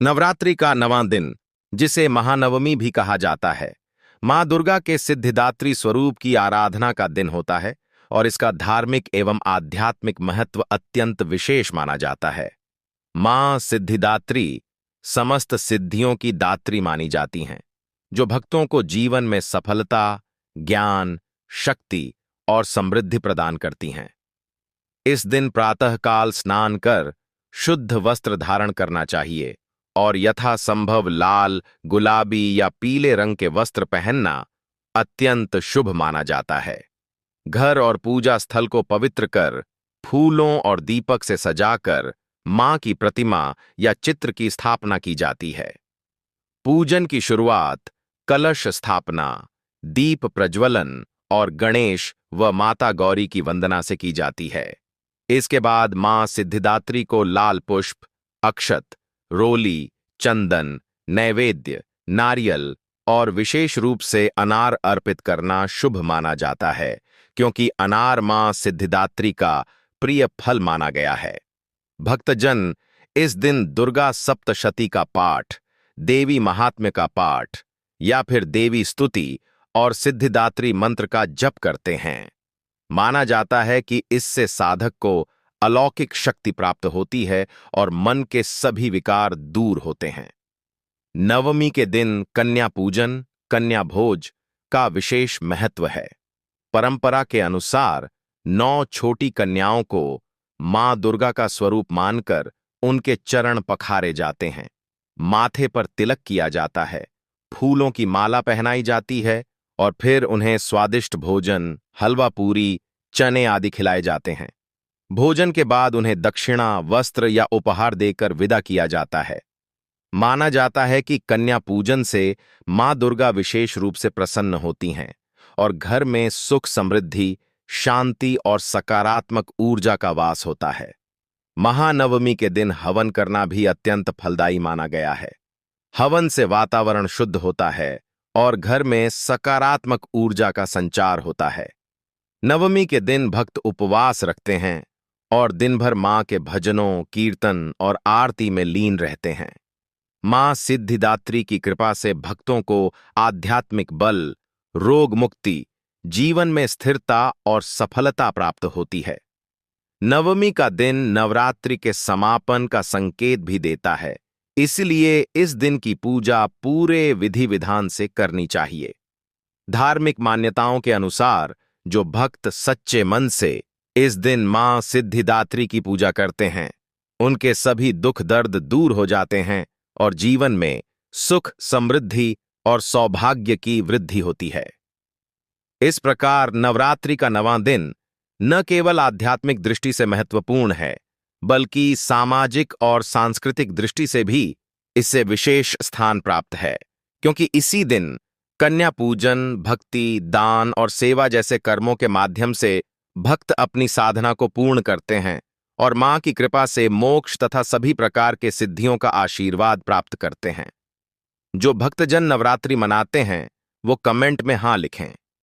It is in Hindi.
नवरात्रि का नवां दिन, जिसे महानवमी भी कहा जाता है, मां दुर्गा के सिद्धिदात्री स्वरूप की आराधना का दिन होता है और इसका धार्मिक एवं आध्यात्मिक महत्व अत्यंत विशेष माना जाता है। मां सिद्धिदात्री समस्त सिद्धियों की दात्री मानी जाती हैं, जो भक्तों को जीवन में सफलता, ज्ञान, शक्ति और समृद्धि प्रदान करती हैं। इस दिन प्रातःकाल स्नान कर शुद्ध वस्त्र धारण करना चाहिए और यथासंभव लाल, गुलाबी या पीले रंग के वस्त्र पहनना अत्यंत शुभ माना जाता है। घर और पूजा स्थल को पवित्र कर फूलों और दीपक से सजाकर मां की प्रतिमा या चित्र की स्थापना की जाती है। पूजन की शुरुआत कलश स्थापना, दीप प्रज्वलन और गणेश व माता गौरी की वंदना से की जाती है। इसके बाद मां सिद्धिदात्री को लाल पुष्प, अक्षत, रोली, चंदन, नैवेद्य, नारियल और विशेष रूप से अनार अर्पित करना शुभ माना जाता है, क्योंकि अनार मां सिद्धिदात्री का प्रिय फल माना गया है। भक्तजन इस दिन दुर्गा सप्तशती का पाठ, देवी महात्म्य का पाठ या फिर देवी स्तुति और सिद्धिदात्री मंत्र का जप करते हैं। माना जाता है कि इससे साधक को अलौकिक शक्ति प्राप्त होती है और मन के सभी विकार दूर होते हैं। नवमी के दिन कन्या पूजन, कन्या भोज का विशेष महत्व है। परंपरा के अनुसार 9 छोटी कन्याओं को मां दुर्गा का स्वरूप मानकर उनके चरण पखारे जाते हैं, माथे पर तिलक किया जाता है, फूलों की माला पहनाई जाती है और फिर उन्हें स्वादिष्ट भोजन, हलवा पूरी, चने आदि खिलाए जाते हैं। भोजन के बाद उन्हें दक्षिणा, वस्त्र या उपहार देकर विदा किया जाता है। माना जाता है कि कन्या पूजन से मां दुर्गा विशेष रूप से प्रसन्न होती हैं और घर में सुख, समृद्धि, शांति और सकारात्मक ऊर्जा का वास होता है। महानवमी के दिन हवन करना भी अत्यंत फलदायी माना गया है। हवन से वातावरण शुद्ध होता है और घर में सकारात्मक ऊर्जा का संचार होता है। नवमी के दिन भक्त उपवास रखते हैं और दिन भर मां के भजनों, कीर्तन और आरती में लीन रहते हैं। मां सिद्धिदात्री की कृपा से भक्तों को आध्यात्मिक बल, रोग मुक्ति, जीवन में स्थिरता और सफलता प्राप्त होती है। नवमी का दिन नवरात्रि के समापन का संकेत भी देता है, इसलिए इस दिन की पूजा पूरे विधि विधान से करनी चाहिए। धार्मिक मान्यताओं के अनुसार जो भक्त सच्चे मन से इस दिन मां सिद्धिदात्री की पूजा करते हैं, उनके सभी दुख दर्द दूर हो जाते हैं और जीवन में सुख, समृद्धि और सौभाग्य की वृद्धि होती है। इस प्रकार नवरात्रि का नवां दिन न केवल आध्यात्मिक दृष्टि से महत्वपूर्ण है, बल्कि सामाजिक और सांस्कृतिक दृष्टि से भी इससे विशेष स्थान प्राप्त है, क्योंकि इसी दिन कन्या पूजन, भक्ति, दान और सेवा जैसे कर्मों के माध्यम से भक्त अपनी साधना को पूर्ण करते हैं और मां की कृपा से मोक्ष तथा सभी प्रकार के सिद्धियों का आशीर्वाद प्राप्त करते हैं। जो भक्तजन नवरात्रि मनाते हैं, वो कमेंट में हां लिखें।